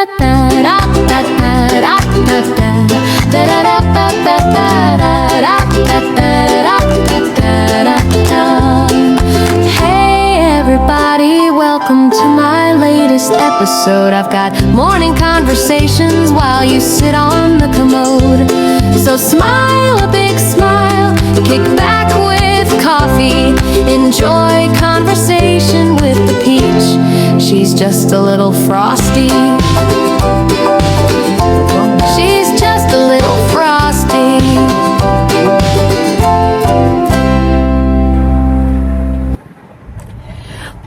Hey everybody, welcome to my latest episode. I've got morning conversations while you sit on the commode. So smile a big smile, kick back with coffee, enjoy conversation with the peach. She's just a little frosty. She's just a little frosty.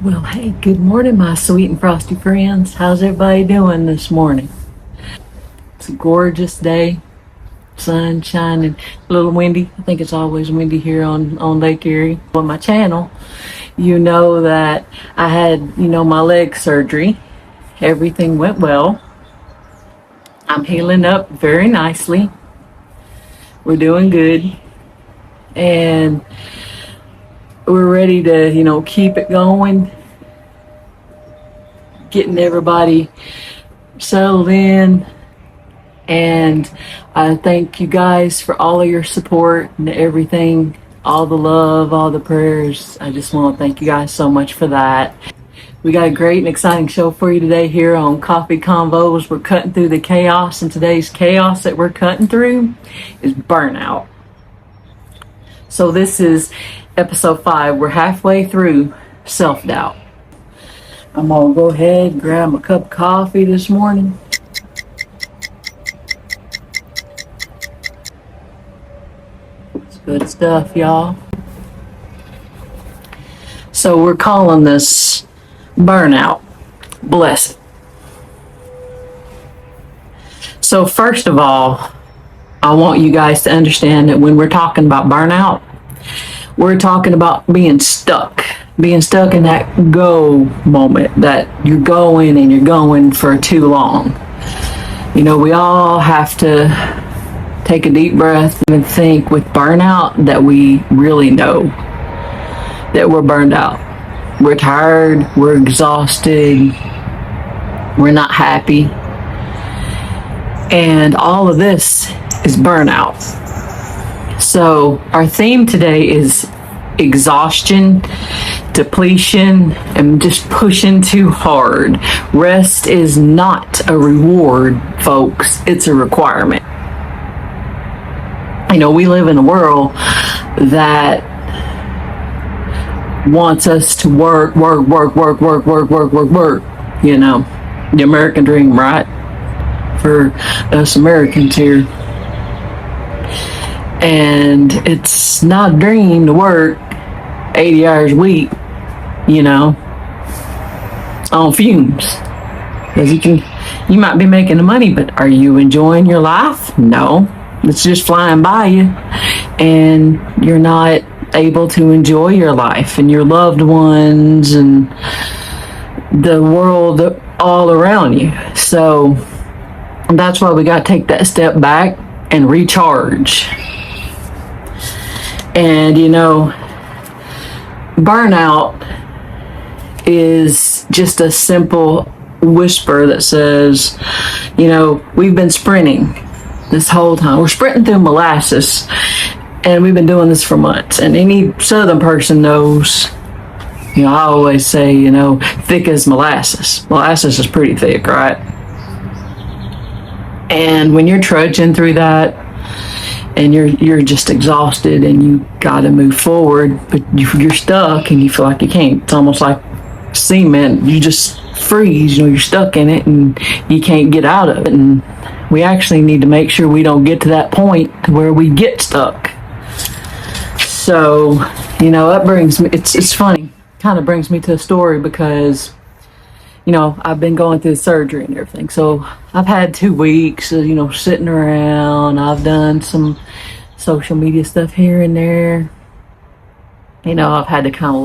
Well, hey, good morning, my sweet and frosty friends. How's everybody doing this morning? It's a gorgeous day. Sun shining, a little windy. I think it's always windy here on Lake Erie. On my channel, you know that I had, my leg surgery. Everything went well. I'm healing up very nicely. We're doing good. And we're ready to, keep it going. Getting everybody settled in. And I thank you guys for all of your support and everything, all the love, all the prayers. I just want to thank you guys so much for that. We got a great and exciting show for you today here on Coffee Convos. We're cutting through the chaos, and today's chaos that we're cutting through is burnout. So this is episode 5. We're halfway through self-doubt. I'm going to go ahead and grab a cup of coffee this morning. Good stuff, y'all. So we're calling this burnout. Bless it. So first of all, I want you guys to understand that when we're talking about burnout, we're talking about being stuck in that go moment, that you're going for too long. We all have to take a deep breath and think with burnout that we really know that we're burned out. We're tired, we're exhausted, we're not happy. And all of this is burnout. So our theme today is exhaustion, depletion, and just pushing too hard. Rest is not a reward, folks. It's a requirement. We live in a world that wants us to work. The American dream, right? For us Americans here. And it's not a dream to work 80 hours a week, on fumes. Because you might be making the money, but are you enjoying your life? No. It's just flying by you, and you're not able to enjoy your life and your loved ones and the world all around you. So that's why we got to take that step back and recharge. And burnout is just a simple whisper that says, we've been sprinting this whole time. We're sprinting through molasses, and we've been doing this for months. And any southern person knows, I always say, thick as molasses. Molasses is pretty thick, right? And when you're trudging through that, and you're just exhausted, and you got to move forward, but you're stuck, and you feel like you can't. It's almost like cement. You just freeze. You're stuck in it, and you can't get out of it. And we actually need to make sure we don't get to that point where we get stuck. So, that brings me, it's funny, kind of brings me to a story because, I've been going through surgery and everything. So I've had 2 weeks of, sitting around. I've done some social media stuff here and there. I've had to kind of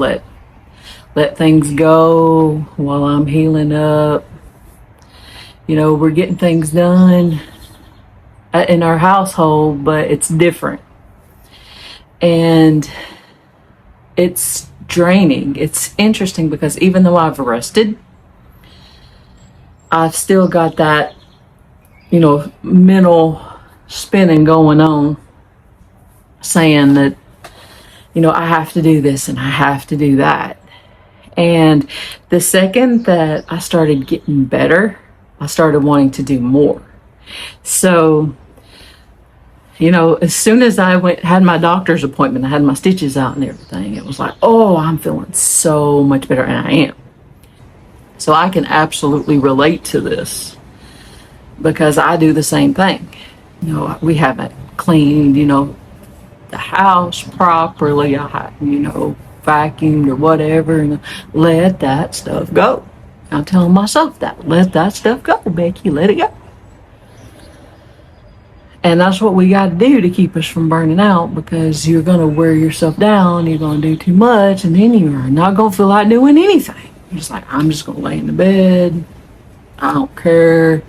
let things go while I'm healing up. We're getting things done in our household, but it's different. And it's draining. It's interesting because even though I've rested, I've still got that, mental spinning going on, saying that, I have to do this and I have to do that. And the second that I started getting better, I started wanting to do more. So, as soon as I had my doctor's appointment, I had my stitches out and everything, it was like, oh, I'm feeling so much better, and I am. So I can absolutely relate to this because I do the same thing. We haven't cleaned, the house properly. I, vacuumed or whatever, and let that stuff go. I'm telling myself that. Let that stuff go, Becky. Let it go. And that's what we got to do to keep us from burning out, because you're going to wear yourself down. You're going to do too much, and then you're not going to feel like doing anything. You're just like, I'm just going to lay in the bed. I don't care.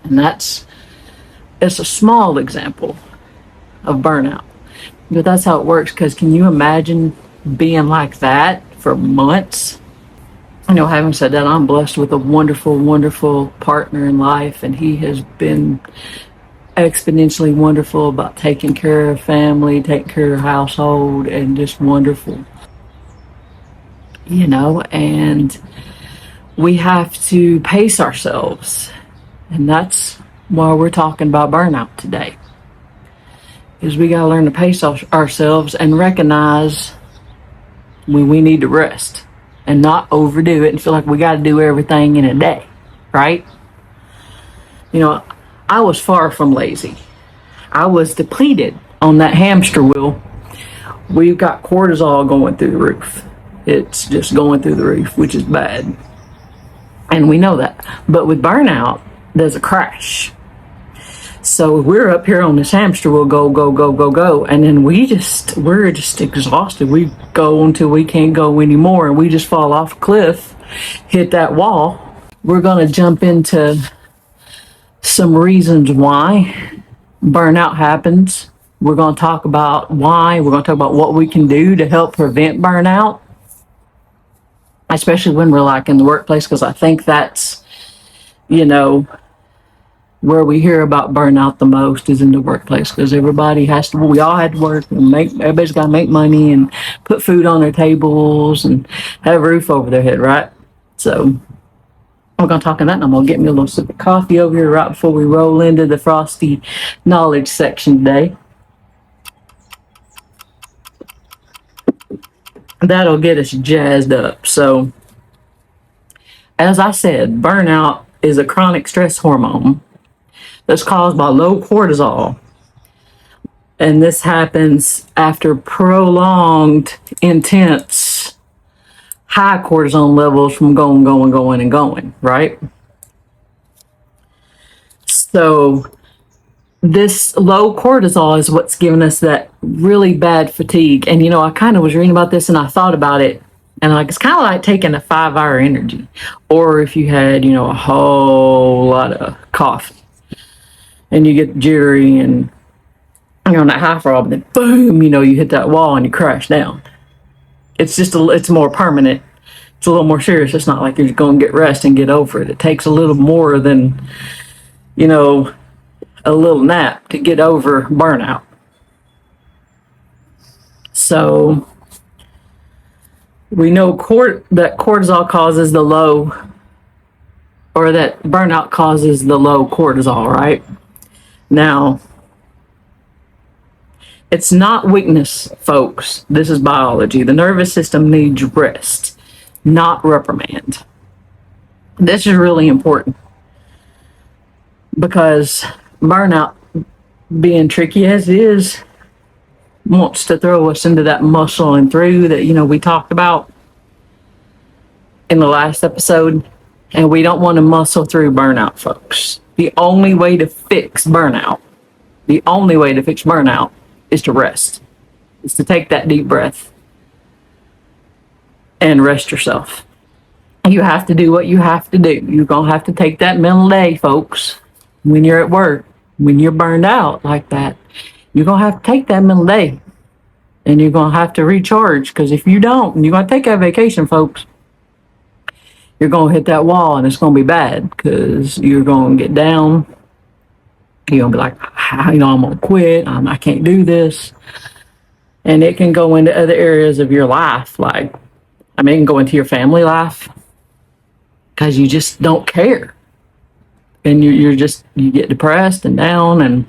And it's a small example of burnout. But that's how it works, because can you imagine being like that for months? Having said that, I'm blessed with a wonderful, wonderful partner in life, and he has been exponentially wonderful about taking care of family, taking care of household, and just wonderful. And we have to pace ourselves. And that's why we're talking about burnout today. Is we got to learn to pace ourselves and recognize when we need to rest and not overdo it and feel like we got to do everything in a day, right? I was far from lazy. I was depleted on that hamster wheel. We've got cortisol going through the roof. It's just going through the roof, which is bad. And we know that. But with burnout, there's a crash. So we're up here on this hamster wheel, go, go, go, go, go. And then we're just exhausted. We go until we can't go anymore, and we just fall off a cliff, hit that wall. We're going to jump into some reasons why burnout happens. We're going to talk about why. We're going to talk about what we can do to help prevent burnout, especially when we're like in the workplace, because I think that's, where we hear about burnout the most is in the workplace, because we all had to work and everybody's got to make money and put food on their tables and have a roof over their head, right? So we're going to talk on that, and I'm going to get me a little sip of coffee over here right before we roll into the Frosty knowledge section today. That'll get us jazzed up. So, as I said, burnout is a chronic stress hormone that's caused by low cortisol. And this happens after prolonged, intense, high cortisol levels from going, right? So this low cortisol is what's giving us that really bad fatigue. And, I kind of was reading about this and I thought about it. And it's kind of like taking a 5-hour energy. Or if you had, a whole lot of coffee. And you get jittery and you're on that high for all, but then boom, you hit that wall and you crash down. It's just it's more permanent. It's a little more serious. It's not like you're just going to get rest and get over it. It takes a little more than, a little nap to get over burnout. So we know that cortisol causes the low, or that burnout causes the low cortisol, right? Now, it's not weakness, folks. This is biology. The nervous system needs rest, not reprimand. This is really important, because burnout, being tricky as it is, wants to throw us into that muscle and through that, we talked about in the last episode. And we don't want to muscle through burnout, folks. The only way to fix burnout is to rest. Is to take that deep breath and rest yourself. You have to do what you have to do. You're going to have to take that mental day, folks. When you're at work, when you're burned out like that, you're going to have to take that mental day. And you're going to have to recharge, because if you don't, and you're going to take that vacation, folks, you're going to hit that wall and it's going to be bad because you're going to get down. You're going to be like, I'm going to quit. I can't do this. And it can go into other areas of your life. Like, it can go into your family life because you just don't care. And you get depressed and down and,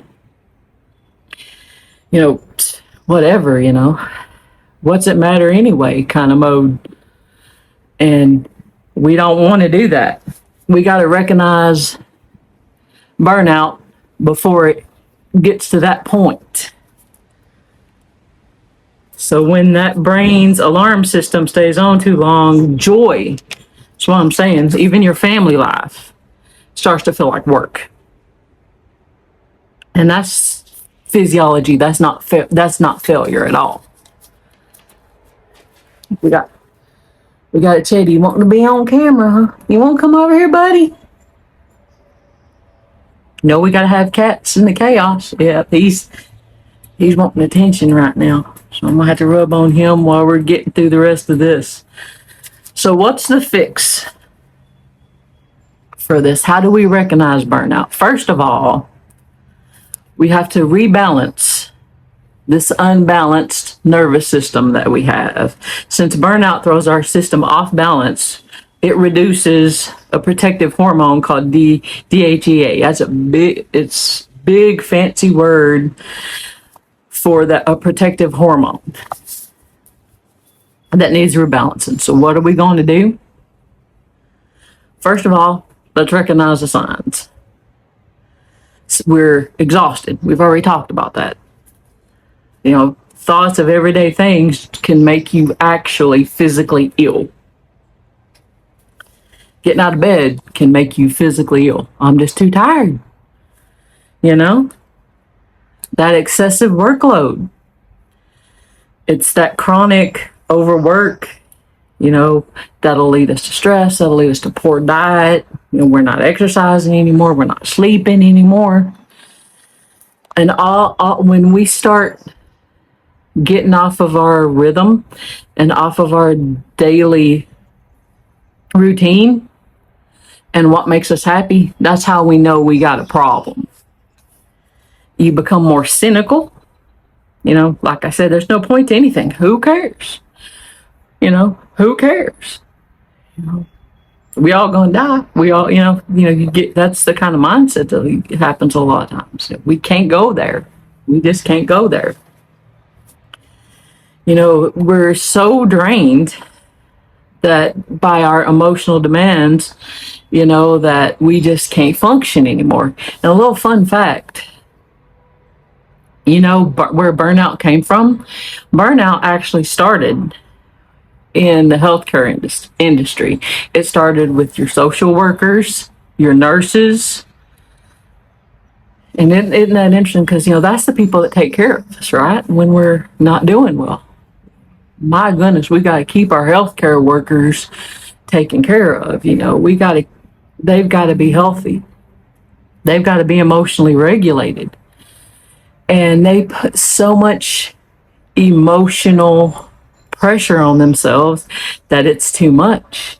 whatever, what's it matter anyway kind of mode. And we don't want to do that. We got to recognize burnout before it gets to that point. So when that brain's alarm system stays on too long, joy, that's what I'm saying, even your family life starts to feel like work. And that's physiology. That's not failure at all. We got a Teddy wanting to be on camera, huh? You want to come over here, buddy? No, we got to have cats in the chaos. Yeah, he's wanting attention right now. So I'm going to have to rub on him while we're getting through the rest of this. So what's the fix for this? How do we recognize burnout? First of all, we have to rebalance this unbalanced nervous system that we have. Since burnout throws our system off balance, it reduces a protective hormone called DHEA. That's it's big fancy word for a protective hormone that needs rebalancing. So what are we going to do? First of all, let's recognize the signs. We're exhausted. We've already talked about that. Thoughts of everyday things can make you actually physically ill. Getting out of bed can make you physically ill. I'm just too tired. That excessive workload. It's that chronic overwork, that'll lead us to stress. That'll lead us to poor diet. We're not exercising anymore. We're not sleeping anymore. And all when we start getting off of our rhythm and off of our daily routine and what makes us happy, that's how we know we got a problem. You become more cynical. Like I said, there's no point to anything. Who cares? Who cares? We all gonna die. We all, you get, that's the kind of mindset that happens a lot of times. We can't go there. We just can't go there. We're so drained that by our emotional demands, that we just can't function anymore. And a little fun fact, where burnout came from? Burnout actually started in the healthcare industry. It started with your social workers, your nurses. And isn't that interesting? Because, that's the people that take care of us, right? When we're not doing well. My goodness, we got to keep our healthcare workers taken care of. They've got to be healthy. They've got to be emotionally regulated. And they put so much emotional pressure on themselves that it's too much.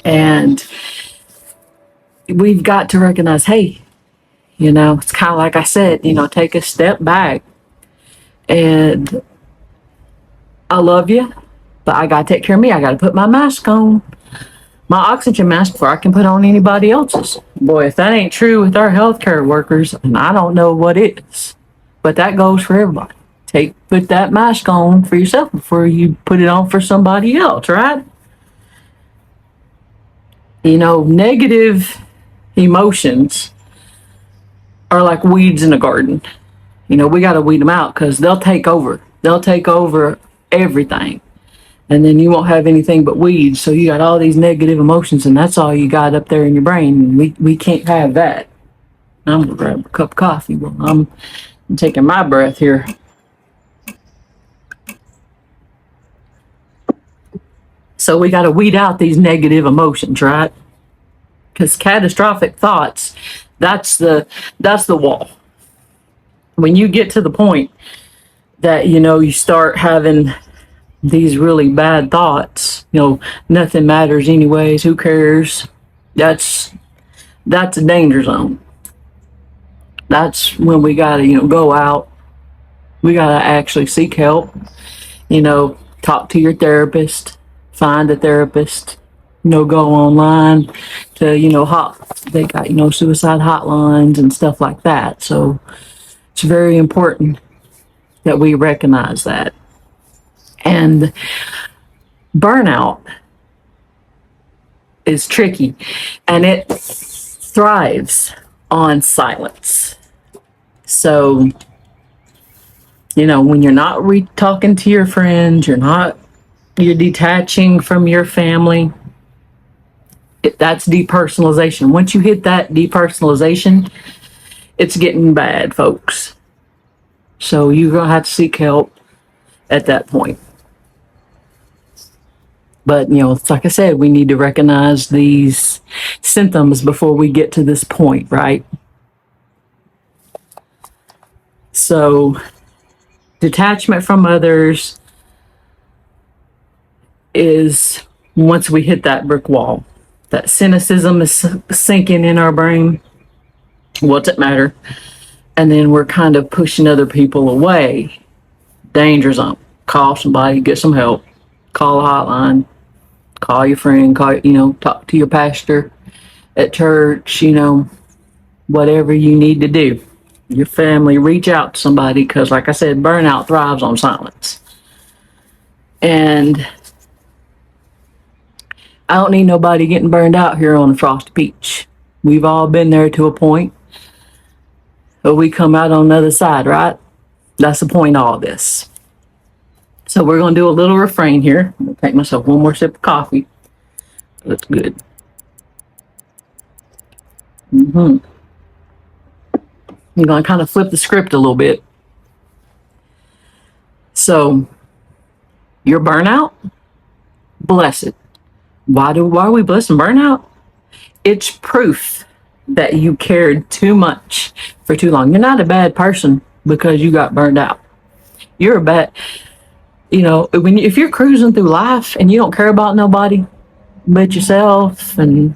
And we've got to recognize, hey, it's kind of like I said, take a step back. And I love you, but I got to take care of me. I got to put my mask on, my oxygen mask, before I can put on anybody else's. Boy, if that ain't true with our healthcare workers, and I don't know what is. But that goes for everybody. Put that mask on for yourself before you put it on for somebody else, right? Negative emotions are like weeds in a garden. We got to weed them out because they'll take over. They'll take over everything. And then you won't have anything but weeds. So you got all these negative emotions, and that's all you got up there in your brain. We can't have that. I'm going to grab a cup of coffee while I'm taking my breath here. So we got to weed out these negative emotions, right? Because catastrophic thoughts, that's the wall. When you get to the point that, you start having these really bad thoughts, nothing matters anyways, who cares? That's a danger zone. That's when we gotta, go out. We gotta actually seek help, talk to your therapist, find a therapist, go online to, they got, suicide hotlines and stuff like that. So it's very important that we recognize that. And burnout is tricky, and it thrives on silence. So, when you're not talking to your friends, you're detaching from your family, that's depersonalization. Once you hit that depersonalization, it's getting bad, folks. So you're going to have to seek help at that point. But, like I said, we need to recognize these symptoms before we get to this point, right? So, detachment from others is once we hit that brick wall. That cynicism is sinking in our brain. What's it matter? And then we're kind of pushing other people away. Danger zone. Call somebody, get some help. Call a hotline. Call your friend. Talk to your pastor at church. Whatever you need to do. Your family, reach out to somebody, because like I said, burnout thrives on silence. And I don't need nobody getting burned out here on the Frosty Peach. We've all been there to a point, but we come out on the other side, right? That's the point of all this. So we're going to do a little refrain here. I'm going to take myself one more sip of coffee. That's good. I'm going to kind of flip the script a little bit. So, your burnout, bless it. Why are we blessing burnout? It's proof that you cared too much for too long. You're not a bad person because you got burned out. You're a bad, if you're cruising through life and you don't care about nobody but yourself, and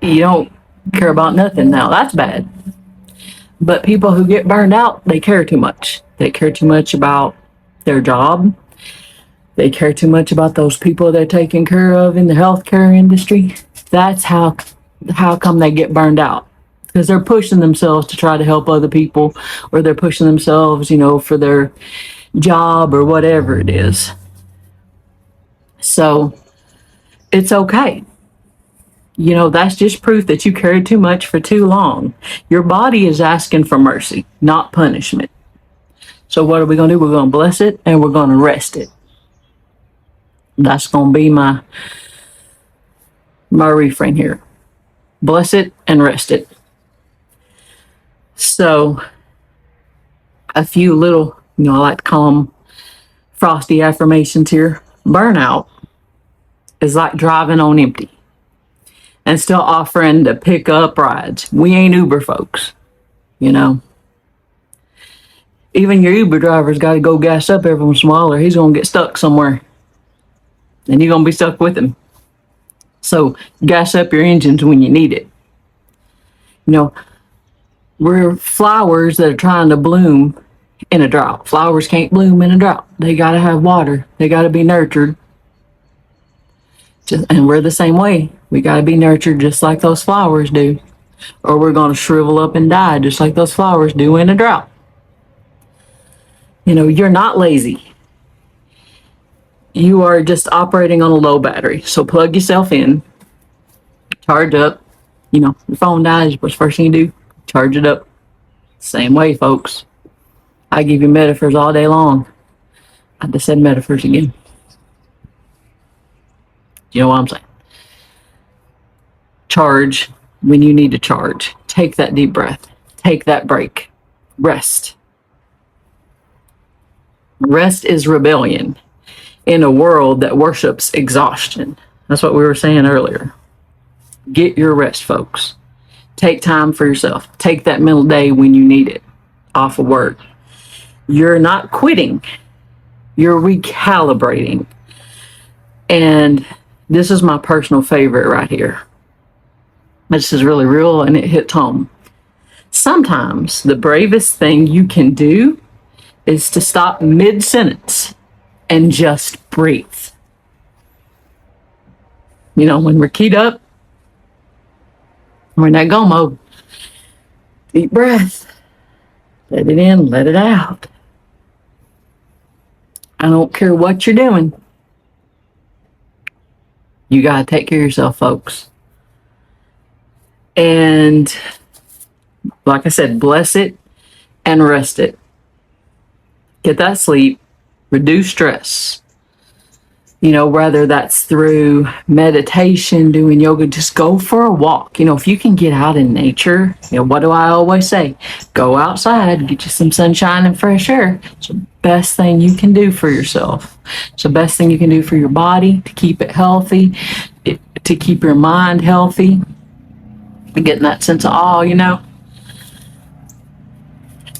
you don't care about nothing, now that's bad. But people who get burned out, they care too much. They care too much about their job. They care too much about those people they're taking care of in the healthcare industry. That's how come they get burned out. Because they're pushing themselves to try to help other people, or they're pushing themselves, for their job or whatever it is. So it's okay. That's just proof that you cared too much for too long. Your body is asking for mercy, not punishment. So what are we going to do? We're going to bless it and we're going to rest it. That's going to be my refrain here. Bless it and rest it. So a few little, I like to call them Frosty affirmations here. Burnout is like driving on empty and still offering to pick up rides. We ain't Uber folks, Even your Uber driver's got to go gas up every once in a while, or he's going to get stuck somewhere. And you're going to be stuck with him. So gas up your engines when you need it. We're flowers that are trying to bloom in a drought. Flowers can't bloom in a drought. They got to have water. They got to be nurtured. And we're the same way. We got to be nurtured just like those flowers do. Or we're going to shrivel up and die just like those flowers do in a drought. You're not lazy. You are just operating on a low battery. So plug yourself in. Charge up. Your phone dies. What's the first thing you do? Charge it up. Same way, folks. I give you metaphors all day long. I just said metaphors again. You know what I'm saying? Charge when you need to charge. Take that deep breath. Take that break. Rest. Rest is rebellion in a world that worships exhaustion. That's what we were saying earlier. Get your rest, folks. Take time for yourself. Take that middle day when you need it off of work. You're not quitting. You're recalibrating. And this is my personal favorite right here. This is really real and it hits home. Sometimes the bravest thing you can do is to stop mid-sentence and just breathe. You know, when we're keyed up, we're in that go mode. Deep breath. Let it in, let it out. I don't care what you're doing. You got to take care of yourself, folks. And like I said, bless it and rest it. Get that sleep, reduce stress. You know, whether that's through meditation, doing yoga, just go for a walk. You know, if you can get out in nature, you know, what do I always say? Go outside, get you some sunshine and fresh air. It's the best thing you can do for yourself. It's the best thing you can do for your body, to keep it healthy, to keep your mind healthy, and getting that sense of awe, you know.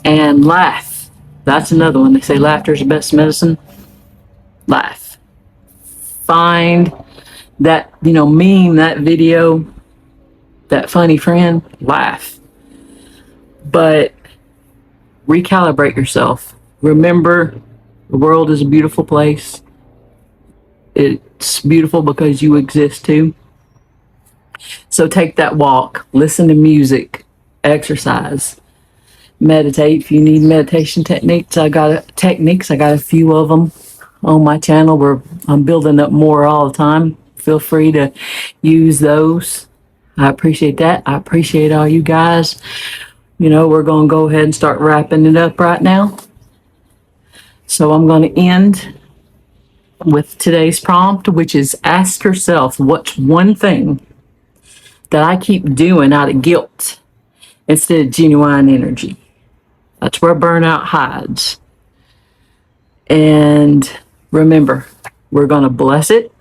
And laugh. That's another one. They say laughter is the best medicine. Laugh. Find that, you know, meme, that video, that funny friend, laugh. But recalibrate yourself. Remember, the world is a beautiful place. It's beautiful because you exist too. So take that walk, listen to music, exercise, meditate. If you need meditation techniques, I got a few of them on my channel where I'm building up more all the time. Feel free to use those. I appreciate that. I appreciate all you guys. You know, we're going to go ahead and start wrapping it up right now. So I'm going to end with today's prompt, which is ask yourself, what's one thing that I keep doing out of guilt instead of genuine energy? That's where burnout hides. And remember, we're going to bless it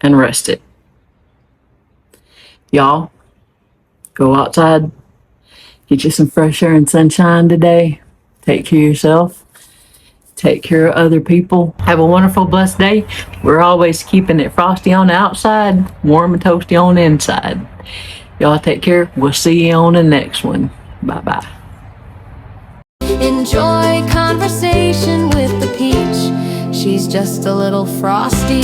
and rest it. Y'all, go outside, get you some fresh air and sunshine today. Take care of yourself. Take care of other people. Have a wonderful, blessed day. We're always keeping it frosty on the outside, warm and toasty on the inside. Y'all take care. We'll see you on the next one. Bye-bye. Enjoy conversation with the peach. She's just a little frosty.